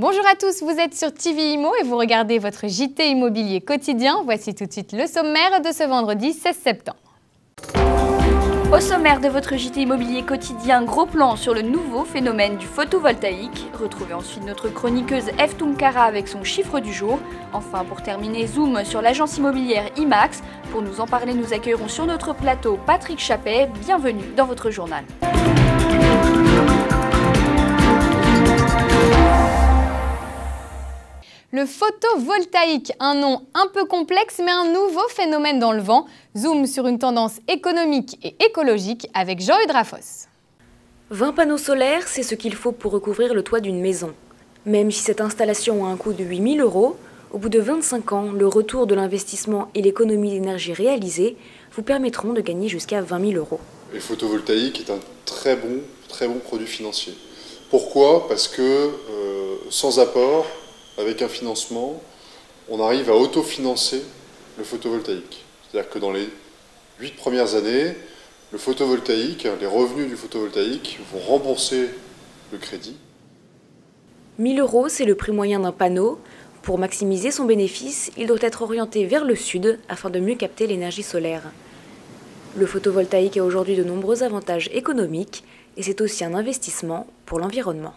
Bonjour à tous, vous êtes sur TV Imo et vous regardez votre JT immobilier quotidien. Voici tout de suite le sommaire de ce vendredi 16 septembre. Au sommaire de votre JT immobilier quotidien, gros plan sur le nouveau phénomène du photovoltaïque. Retrouvez ensuite notre chroniqueuse Eve Tunkara avec son chiffre du jour. Enfin, pour terminer, zoom sur l'agence immobilière IMAX. Pour nous en parler, nous accueillerons sur notre plateau Patrick Chappet. Bienvenue dans votre journal. Le photovoltaïque, un nom un peu complexe mais un nouveau phénomène dans le vent. Zoom sur une tendance économique et écologique avec Jean Udrafos. 20 panneaux solaires, c'est ce qu'il faut pour recouvrir le toit d'une maison. Même si cette installation a un coût de 8 000 €, au bout de 25 ans, le retour de l'investissement et l'économie d'énergie réalisée vous permettront de gagner jusqu'à 20 000 €. Le photovoltaïque est un très bon produit financier. Pourquoi? Parce que sans apport, avec un financement, on arrive à autofinancer le photovoltaïque. C'est-à-dire que dans les 8 premières années, le photovoltaïque, les revenus du photovoltaïque vont rembourser le crédit. 1 000 €, c'est le prix moyen d'un panneau. Pour maximiser son bénéfice, il doit être orienté vers le sud afin de mieux capter l'énergie solaire. Le photovoltaïque a aujourd'hui de nombreux avantages économiques et c'est aussi un investissement pour l'environnement.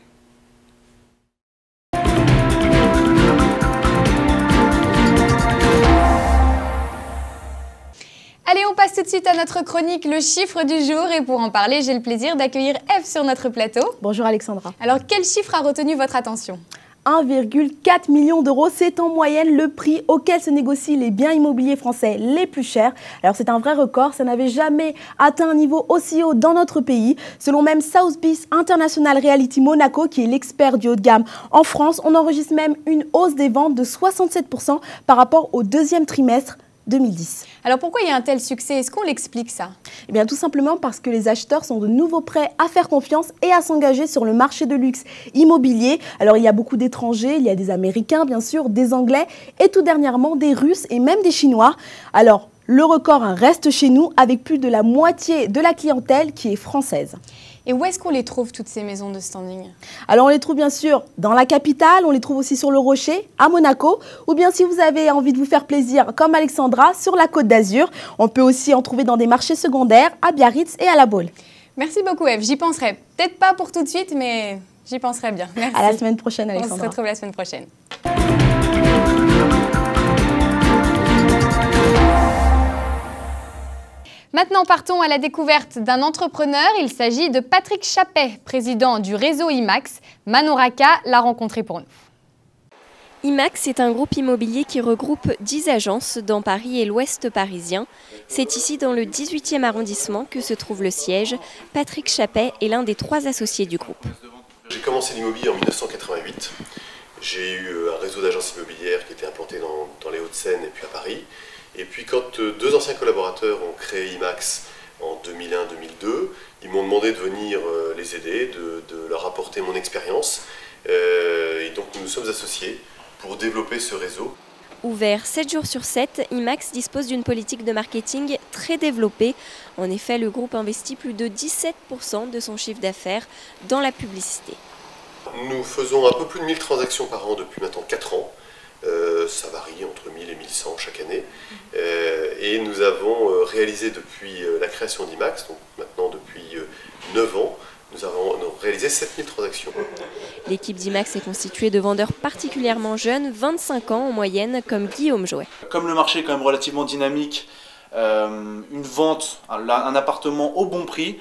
Allez, on passe tout de suite à notre chronique, le chiffre du jour. Et pour en parler, j'ai le plaisir d'accueillir Eve sur notre plateau. Bonjour Alexandra. Alors, quel chiffre a retenu votre attention? 1,4 million d'euros, c'est en moyenne le prix auquel se négocient les biens immobiliers français les plus chers. Alors c'est un vrai record, ça n'avait jamais atteint un niveau aussi haut dans notre pays. Selon même Sotheby's International Realty Monaco, qui est l'expert du haut de gamme en France, on enregistre même une hausse des ventes de 67% par rapport au deuxième trimestre 2010. Alors pourquoi il y a un tel succès? Est-ce qu'on l'explique ça? Eh bien tout simplement parce que les acheteurs sont de nouveau prêts à faire confiance et à s'engager sur le marché de luxe immobilier. Alors il y a beaucoup d'étrangers, il y a des Américains bien sûr, des Anglais et tout dernièrement des Russes et même des Chinois. Alors le record reste chez nous avec plus de la moitié de la clientèle qui est française. Et où est-ce qu'on les trouve, toutes ces maisons de standing? Alors on les trouve bien sûr dans la capitale, on les trouve aussi sur le Rocher, à Monaco, ou bien si vous avez envie de vous faire plaisir comme Alexandra, sur la Côte d'Azur. On peut aussi en trouver dans des marchés secondaires, à Biarritz et à La Baule. Merci beaucoup Eve, j'y penserai. Peut-être pas pour tout de suite, mais j'y penserai bien. Merci. À la semaine prochaine Alexandra. On se retrouve la semaine prochaine. Maintenant, partons à la découverte d'un entrepreneur. Il s'agit de Patrick Chappet, président du réseau IMAX. Manon Raka l'a rencontré pour nous. IMAX est un groupe immobilier qui regroupe 10 agences dans Paris et l'Ouest parisien. C'est ici, dans le 18e arrondissement, que se trouve le siège. Patrick Chappet est l'un des 3 associés du groupe. J'ai commencé l'immobilier en 1988. J'ai eu un réseau d'agences immobilières qui était implanté dans les Hauts-de-Seine et puis à Paris. Et puis quand 2 anciens collaborateurs ont créé IMAX en 2001-2002, ils m'ont demandé de venir les aider, de leur apporter mon expérience. Et donc nous nous sommes associés pour développer ce réseau. Ouvert 7 jours sur 7, IMAX dispose d'une politique de marketing très développée. En effet, le groupe investit plus de 17% de son chiffre d'affaires dans la publicité. Nous faisons un peu plus de 1000 transactions par an depuis maintenant 4 ans. Ça varie entre 1000 et 1100 chaque année. Et nous avons réalisé depuis la création d'IMAX, donc maintenant depuis 9 ans, nous avons réalisé 7000 transactions. L'équipe d'IMAX est constituée de vendeurs particulièrement jeunes, 25 ans en moyenne, comme Guillaume Jouet. Comme le marché est quand même relativement dynamique, une vente, un appartement au bon prix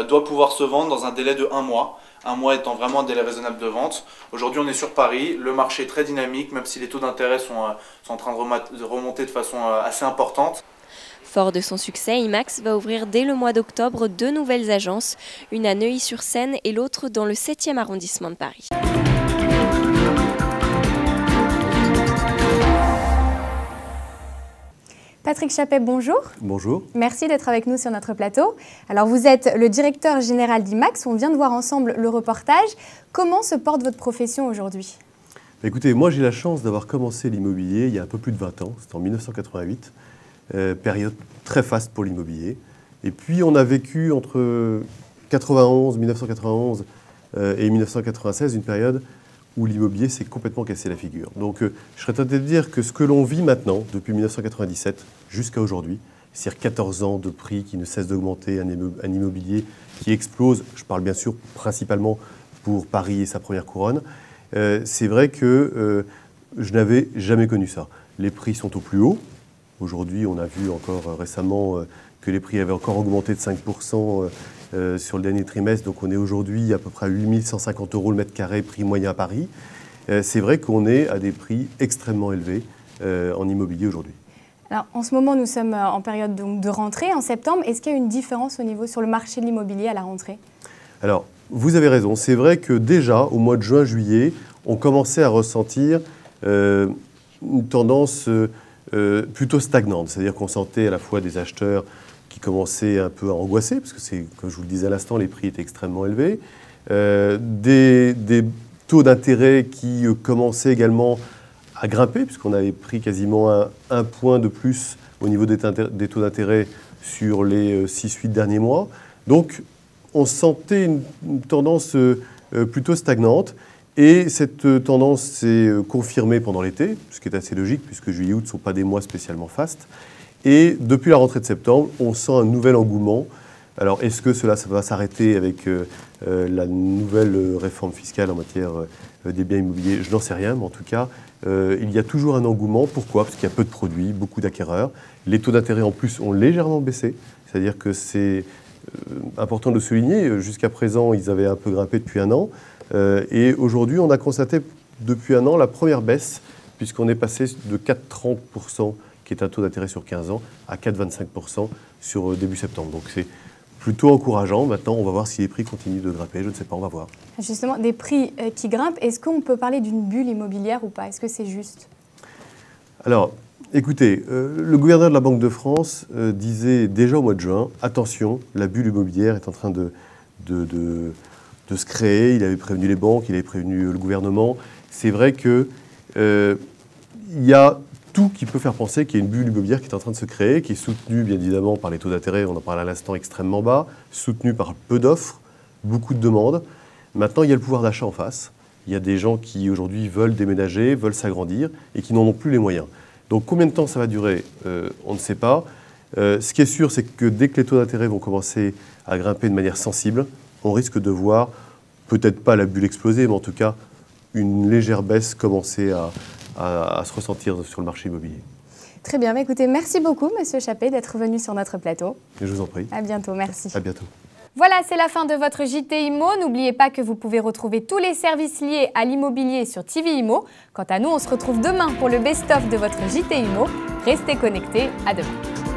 doit pouvoir se vendre dans un délai de 1 mois. 1 mois étant vraiment un délai raisonnable de vente. Aujourd'hui, on est sur Paris, le marché est très dynamique, même si les taux d'intérêt sont en train de remonter de façon assez importante. Fort de son succès, IMAX va ouvrir dès le mois d'octobre 2 nouvelles agences, une à Neuilly-sur-Seine et l'autre dans le 7e arrondissement de Paris. Patrick Chappet, bonjour. Bonjour. Merci d'être avec nous sur notre plateau. Alors vous êtes le directeur général d'IMAX, on vient de voir ensemble le reportage. Comment se porte votre profession aujourd'hui? Écoutez, moi j'ai la chance d'avoir commencé l'immobilier il y a un peu plus de 20 ans, c'était en 1988, période très faste pour l'immobilier. Et puis on a vécu entre 1991 et 1996 une période où l'immobilier s'est complètement cassé la figure. Donc je serais tenté de dire que ce que l'on vit maintenant, depuis 1997 jusqu'à aujourd'hui, c'est-à-dire 14 ans de prix qui ne cessent d'augmenter, un immobilier qui explose, je parle bien sûr principalement pour Paris et sa première couronne, c'est vrai que je n'avais jamais connu ça. Les prix sont au plus haut. Aujourd'hui, on a vu encore récemment que les prix avaient encore augmenté de 5% sur le dernier trimestre. Donc on est aujourd'hui à peu près à 8 150 € le mètre carré, prix moyen à Paris. C'est vrai qu'on est à des prix extrêmement élevés en immobilier aujourd'hui. Alors, en ce moment, nous sommes en période donc, de rentrée, en septembre. Est-ce qu'il y a une différence sur le marché de l'immobilier à la rentrée? Alors, vous avez raison. C'est vrai que déjà, au mois de juin-juillet, on commençait à ressentir une tendance plutôt stagnante. C'est-à-dire qu'on sentait à la fois des acheteurs qui commençaient un peu à angoisser, parce que, comme je vous le disais à l'instant, les prix étaient extrêmement élevés. Des taux d'intérêt qui commençaient également à grimper, puisqu'on avait pris quasiment un point de plus au niveau des taux d'intérêt sur les 6-8 derniers mois. Donc, on sentait une tendance plutôt stagnante. Et cette tendance s'est confirmée pendant l'été, ce qui est assez logique, puisque juillet et août ne sont pas des mois spécialement fastes. Et depuis la rentrée de septembre, on sent un nouvel engouement. Alors, est-ce que cela ça va s'arrêter avec la nouvelle réforme fiscale en matière des biens immobiliers? Je n'en sais rien, mais en tout cas, il y a toujours un engouement. Pourquoi? Parce qu'il y a peu de produits, beaucoup d'acquéreurs. Les taux d'intérêt, en plus, ont légèrement baissé. C'est-à-dire que c'est important de le souligner. Jusqu'à présent, ils avaient un peu grimpé depuis un an. Et aujourd'hui, on a constaté depuis un an la première baisse, puisqu'on est passé de 4,30%, qui est un taux d'intérêt sur 15 ans, à 4,25% sur début septembre. Donc c'est plutôt encourageant. Maintenant, on va voir si les prix continuent de grimper. Je ne sais pas, on va voir. Justement, des prix qui grimpent, est-ce qu'on peut parler d'une bulle immobilière ou pas? Est-ce que c'est juste? Alors, écoutez, le gouverneur de la Banque de France disait déjà au mois de juin, attention, la bulle immobilière est en train de se créer. Il avait prévenu les banques, il avait prévenu le gouvernement. C'est vrai qu'il y a tout qui peut faire penser qu'il y a une bulle immobilière qui est en train de se créer, qui est soutenue bien évidemment par les taux d'intérêt, on en parlait à l'instant, extrêmement bas, soutenue par peu d'offres, beaucoup de demandes. Maintenant, il y a le pouvoir d'achat en face. Il y a des gens qui aujourd'hui veulent déménager, veulent s'agrandir et qui n'en ont plus les moyens. Donc combien de temps ça va durer, on ne sait pas. Ce qui est sûr, c'est que dès que les taux d'intérêt vont commencer à grimper de manière sensible, on risque de voir, peut-être pas la bulle exploser, mais en tout cas, une légère baisse commencer à se ressentir sur le marché immobilier. Très bien, écoutez, merci beaucoup, Monsieur Chappé, d'être venu sur notre plateau. Je vous en prie. À bientôt, merci. À bientôt. Voilà, c'est la fin de votre JT Immo. N'oubliez pas que vous pouvez retrouver tous les services liés à l'immobilier sur TV Immo. Quant à nous, on se retrouve demain pour le best-of de votre JT Immo. Restez connectés, à demain.